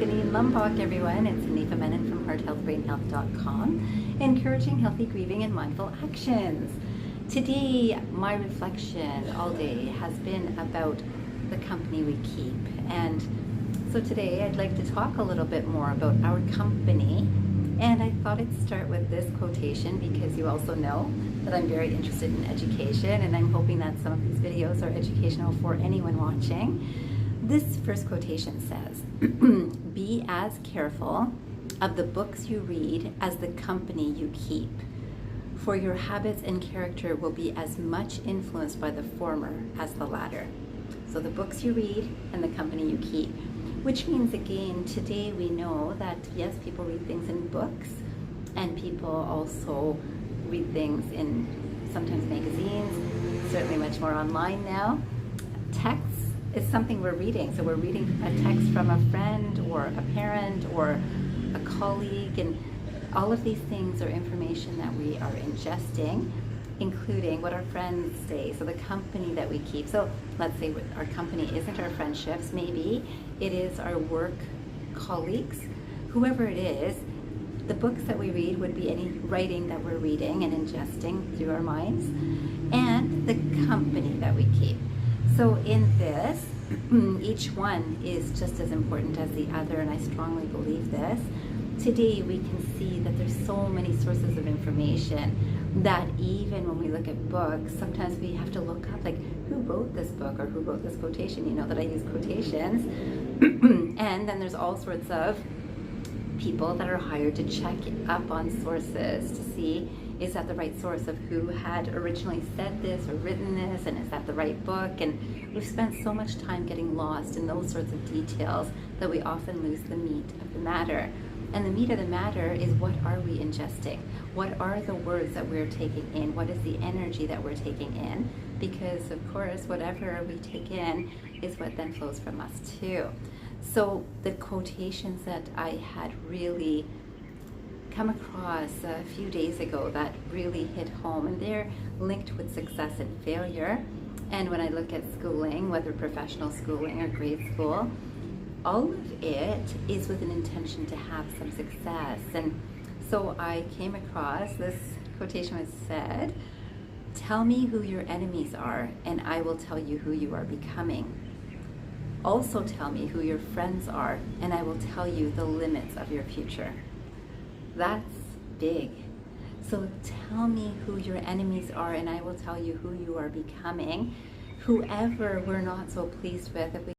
Tuscany in Lombok, everyone. It's Hanifa Menon from hearthealthbrainhealth.com, encouraging healthy grieving and mindful actions. Today, my reflection all day has been about the company we keep. And so today I'd like to talk a little bit more about our company. And I thought I'd start with this quotation because you also know that I'm very interested in education, and I'm hoping that some of these videos are educational for anyone watching. This first quotation says, "Be as careful of the books you read as the company you keep, for your habits and character will be as much influenced by the former as the latter." So the books you read and the company you keep, which means, again, today we know that yes, people read things in books, and people also read things in sometimes magazines, certainly much more online now. Text is something we're reading. So we're reading a text from a friend or a parent or a colleague, and all of these things are information that we are ingesting, including what our friends say, so the company that we keep. So let's say our company isn't our friendships, maybe it is our work colleagues, whoever it is. The books that we read would be any writing that we're reading and ingesting through our minds, and the company that we keep. So in this, each one is just as important as the other, and I strongly believe this. Today we can see that there's so many sources of information that even when we look at books, sometimes we have to look up, like, who wrote this book or who wrote this quotation? You know that I use quotations. And then there's all sorts of people that are hired to check up on sources to see, is that the right source of who had originally said this or written this, and is that the right book? And we've spent so much time getting lost in those sorts of details that we often lose the meat of the matter. And the meat of the matter is, what are we ingesting? What are the words that we're taking in? What is the energy that we're taking in? Because of course, whatever we take in is what then flows from us too. So the quotations that I had really come across a few days ago that really hit home, and they're linked with success and failure. And when I look at schooling, whether professional schooling or grade school, all of it is with an intention to have some success. And so I came across this quotation that said, "Tell me who your enemies are, and I will tell you who you are becoming. Also tell me who your friends are, and I will tell you the limits of your future." That's big. So tell me who your enemies are, and I will tell you who you are becoming. Whoever we're not so pleased with, if we